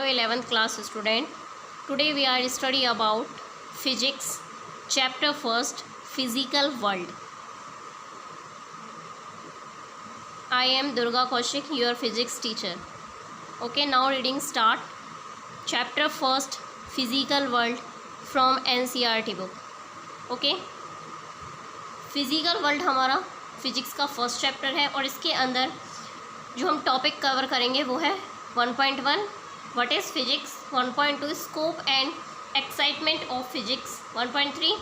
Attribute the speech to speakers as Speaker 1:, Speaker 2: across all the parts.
Speaker 1: 11th class student. Today we are study about physics, chapter first, physical world. I am Durga Kaushik, your physics teacher. Okay, now reading start. Chapter first, physical world from NCERT book. Okay, physical world हमारा physics का first chapter है और इसके अंदर जो हम topic cover करेंगे वो है 1.1 what is physics, 1.2 scope and excitement of physics, 1.3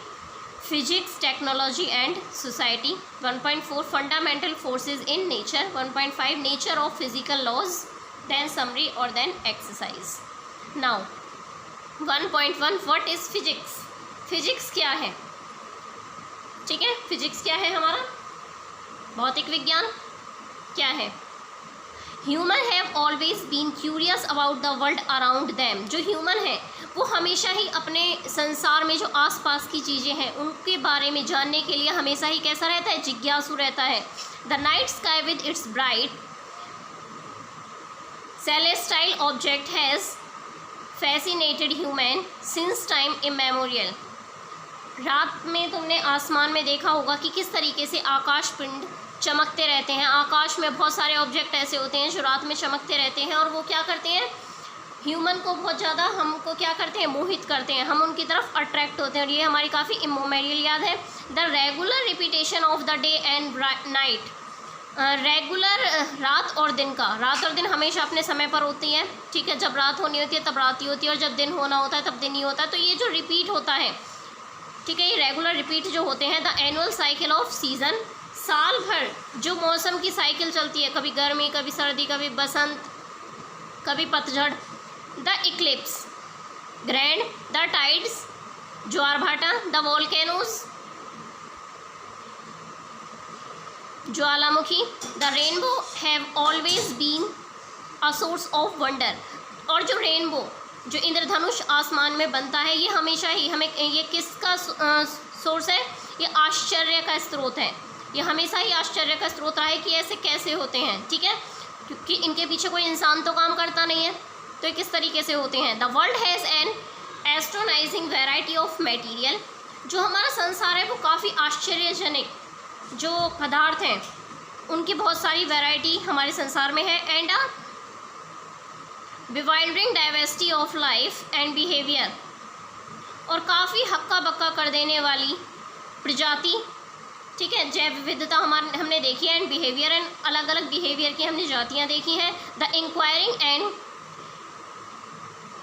Speaker 1: physics technology and society, 1.4 fundamental forces in nature, 1.5 nature of physical laws, then summary और then exercise. Now 1.1 what is physics. Physics क्या है? ठीक है, physics क्या है हमारा? भौतिक विज्ञान क्या है? Human have always been curious about the world around them. जो ह्यूमन है वो हमेशा ही अपने संसार में जो आसपास की चीज़ें हैं उनके बारे में जानने के लिए हमेशा ही कैसा रहता है? जिज्ञासु रहता है. The night sky with its bright celestial object has fascinated human since time immemorial. रात में तुमने आसमान में देखा होगा कि किस तरीके से आकाश पिंड चमकते रहते हैं. आकाश में बहुत सारे ऑब्जेक्ट ऐसे होते हैं जो रात में चमकते रहते हैं और वो क्या करते हैं? ह्यूमन को बहुत ज़्यादा हमको क्या करते हैं? मोहित करते हैं. हम उनकी तरफ अट्रैक्ट होते हैं और ये हमारी काफ़ी इमोमेरियल याद है. The regular repetition of the day and night. Regular रात और दिन का. रात और दिन हमेशा अपने समय पर होती है. ठीक है, जब रात होनी होती है तब रात ही होती है और जब दिन होना होता है तब दिन ही होता है. तो ये जो रिपीट होता है, ठीक है, ये रेगुलर रिपीट जो होते हैं. The annual cycle of season. साल भर जो मौसम की साइकिल चलती है, कभी गर्मी, कभी सर्दी, कभी बसंत, कभी पतझड़. The eclipse grand. The tides ज्वारभाटा. द वोल्केनोज ज्वालामुखी. The rainbow have always been a source of wonder. और जो रेनबो, जो इंद्रधनुष आसमान में बनता है, ये हमेशा ही हमें, ये किसका सोर्स है? ये आश्चर्य का स्रोत है. ये हमेशा ही आश्चर्य का स्रोत रहा है कि ऐसे कैसे होते हैं. ठीक है, क्योंकि इनके पीछे कोई इंसान तो काम करता नहीं है, तो ये किस तरीके से होते हैं. The world has an astonishing variety of material. जो हमारा संसार है वो काफ़ी आश्चर्यजनक जो पदार्थ हैं उनकी बहुत सारी वैरायटी हमारे संसार में है. And a bewildering diversity of life and behaviour. और काफ़ी हक्का बक्का कर देने वाली प्रजाति. ठीक है, जैव विविधता हमने देखी है. एंड बिहेवियर, एंड अलग अलग बिहेवियर की हमने जातियाँ देखी हैं. The inquiring and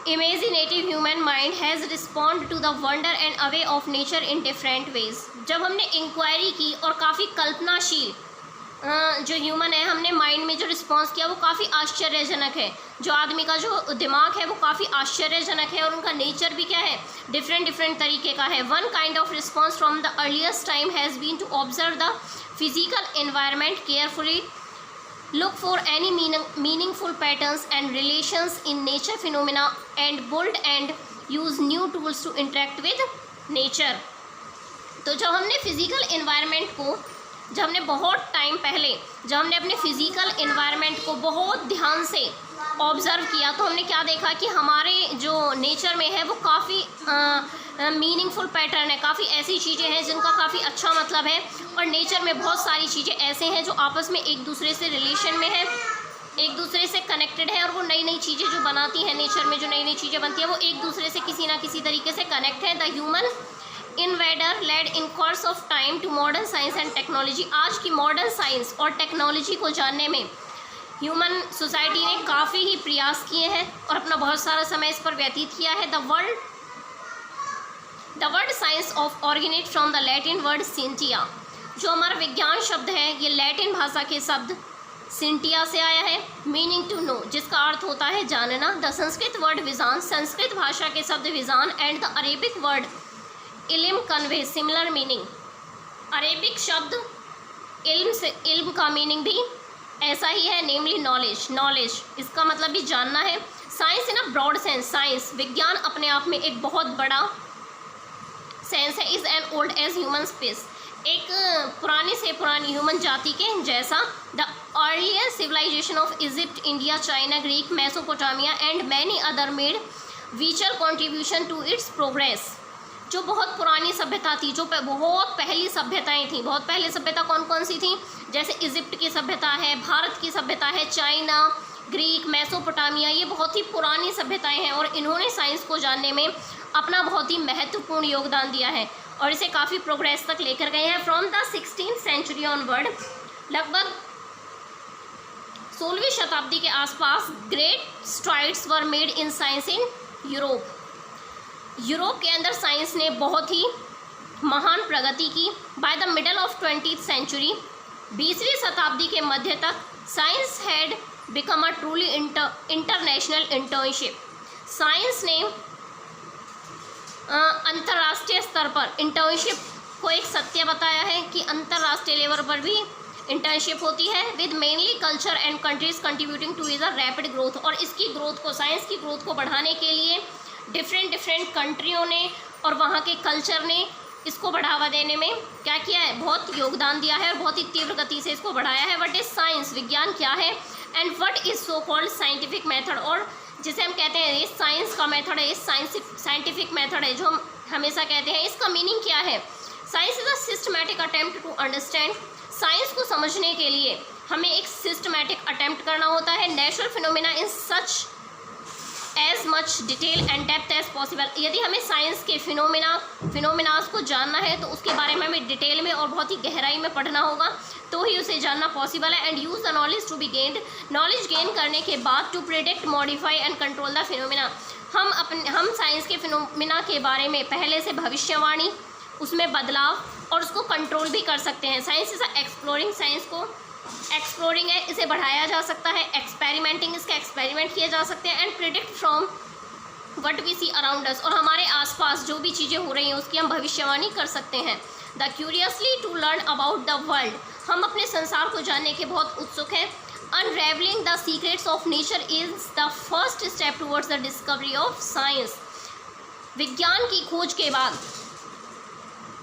Speaker 1: imaginative human mind has respond to the wonder and awe of nature in different ways. जब हमने इंक्वायरी की और काफ़ी कल्पनाशील जो ह्यूमन है, हमने माइंड में जो रिस्पॉन्स किया वो काफ़ी आश्चर्यजनक है. जो आदमी का जो दिमाग है वो काफ़ी आश्चर्यजनक है और उनका नेचर भी क्या है? डिफरेंट तरीके का है. One kind of response from the earliest time has been to observe the physical environment carefully, look for any meaningful patterns and relations in nature phenomena and build and use new tools to interact with nature. तो जब हमने physical environment को, जब हमने बहुत time पहले जब हमने अपने फिज़िकल एनवायरनमेंट को बहुत ध्यान से ऑब्ज़र्व किया तो हमने क्या देखा कि हमारे जो नेचर में है वो काफ़ी मीनिंगफुल पैटर्न है. काफ़ी ऐसी चीज़ें हैं जिनका काफ़ी अच्छा मतलब है और नेचर में बहुत सारी चीज़ें ऐसे हैं जो आपस में एक दूसरे से रिलेशन में है, एक दूसरे से कनेक्टेड है. और वो नई नई चीज़ें जो बनाती हैं नेचर में, जो नई नई चीज़ें बनती हैं वो एक दूसरे से किसी ना किसी तरीके से कनेक्ट है. The human endeavour led in course of time to modern science and technology. आज की मॉडर्न साइंस और टेक्नोलॉजी को जानने में ह्यूमन सोसाइटी ने काफ़ी ही प्रयास किए हैं और अपना बहुत सारा समय इस पर व्यतीत किया है. The word science of originate from the Latin word scientia. जो हमारा विज्ञान शब्द है ये लैटिन भाषा के शब्द सिंटिया से आया है. मीनिंग टू नो, जिसका अर्थ होता है जानना. द संस्कृत वर्ड विजान, संस्कृत भाषा के शब्द विजान एंड द अरेबिक वर्ड इल्म कन्वे सिमिलर मीनिंग. अरेबिक शब्द इल्म से, इल्म का मीनिंग भी ऐसा ही है, नेमली नॉलेज. नॉलेज इसका मतलब भी जानना है. Science in a broad sense, science विज्ञान अपने आप में एक बहुत बड़ा सेंस है. Is an old age human space. एक पुरानी से पुरानी ह्यूमन जाति के जैसा। The earlier civilisation of Egypt, India, China, Greek, Mesopotamia and many other made vital contribution to its progress. जो बहुत पुरानी सभ्यता थी, जो बहुत पहली सभ्यताएं थी, बहुत पहले सभ्यता कौन कौन सी थी, जैसे इजिप्ट की सभ्यता है, भारत की सभ्यता है, चाइना, ग्रीक, मेसोपोटामिया, ये बहुत ही पुरानी सभ्यताएं हैं और इन्होंने साइंस को जानने में अपना बहुत ही महत्वपूर्ण योगदान दिया है और इसे काफ़ी प्रोग्रेस तक लेकर गए हैं। From the 16th century onward, लगभग 16वीं शताब्दी के आसपास great strides were made in science in Europe. Europe के अंदर साइंस ने बहुत ही महान प्रगति की। By the middle of 20th century, 20वीं शताब्दी के मध्य तक science had become a truly international internship. Science ने अंतर्राष्ट्रीय स्तर पर इंटर्नशिप को एक सत्य बताया है कि अंतर्राष्ट्रीय लेवल पर भी इंटर्नशिप होती है, with mainly culture and countries contributing two is a rapid growth. और इसकी ग्रोथ को, साइंस की ग्रोथ को बढ़ाने के लिए डिफरेंट कंट्रियों ने और वहाँ के कल्चर ने इसको बढ़ावा देने में क्या किया है, बहुत योगदान दिया है और बहुत ही तीव्र गति से इसको बढ़ाया है। व्हाट इज साइंस, विज्ञान क्या है, and what is so called scientific method, और जिसे हम कहते हैं ये साइंस का मेथड है, ये साइंटिफिक मेथड है जो हम हमेशा कहते हैं, इसका मीनिंग क्या है। Science is a systematic attempt to understand. Science को समझने के लिए हमें एक सिस्टमैटिक अटेम्प्ट करना होता है। Natural phenomena in such as much detail and depth as possible. यदि हमें साइंस के फिनोमिनास को जानना है तो उसके बारे में हमें डिटेल में और बहुत ही गहराई में पढ़ना होगा, तो ही उसे जानना पॉसिबल है। And use the knowledge to be gained, knowledge gain करने के बाद to predict, modify and control the phenomena. हम साइंस के फिनोमिना के बारे में पहले से भविष्यवाणी, उसमें बदलाव और उसको कंट्रोल भी कर सकते हैं। साइंस इज एक्सप्लोरिंग, साइंस को एक्सप्लोरिंग है, इसे बढ़ाया जा सकता है। एक्सपेरिमेंटिंग, इसके एक्सपेरिमेंट किए जा सकते हैं। And predict from what we see around us, और हमारे आसपास जो भी चीज़ें हो रही हैं उसकी हम भविष्यवाणी कर सकते हैं। The curiously to learn about the world, हम अपने संसार को जानने के बहुत उत्सुक हैं। Unravelling the secrets of nature is the first step towards the discovery of science. विज्ञान की खोज के बाद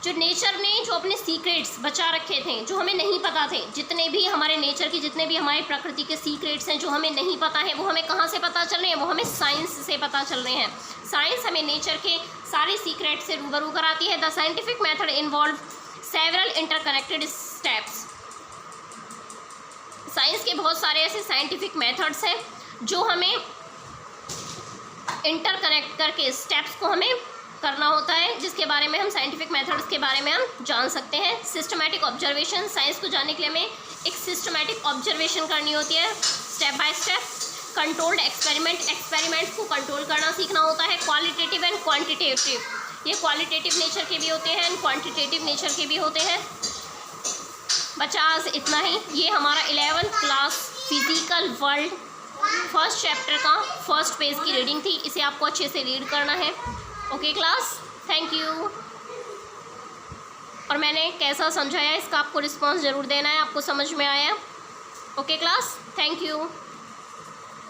Speaker 1: जो नेचर ने जो अपने सीक्रेट्स बचा रखे थे, जो हमें नहीं पता थे, जितने भी हमारे नेचर की, जितने भी हमारी प्रकृति के सीक्रेट्स हैं जो हमें नहीं पता है, वो हमें कहाँ से पता चल रहे हैं, वो हमें साइंस से पता चल रहे हैं। साइंस हमें नेचर के सारे सीक्रेट से रूबरू कराती है। The scientific method involve several interconnected steps. Science के बहुत सारे ऐसे साइंटिफिक मेथड्स हैं जो हमें इंटरकनेक्ट करके स्टेप्स को हमें करना होता है, जिसके बारे में हम साइंटिफिक मेथड्स के बारे में हम जान सकते हैं। सिस्टमैटिक ऑब्जर्वेशन, साइंस को जानने के लिए हमें एक सिस्टमैटिक ऑब्जर्वेशन करनी होती है, step by step. Controlled experiment, experiments को कंट्रोल करना सीखना होता है। क्वालिटेटिव एंड क्वांटिटेटिव, ये क्वालिटेटिव नेचर के भी होते हैं एंड क्वांटिटेटिव नेचर के भी होते हैं। बच्चा आज इतना ही, ये हमारा 11th class physical world first chapter का फर्स्ट पेज की रीडिंग थी। इसे आपको अच्छे से रीड करना है। Okay class, thank you. और मैंने कैसा समझाया इसका आपको रिस्पॉन्स ज़रूर देना है, आपको समझ में आया। Okay class, thank you.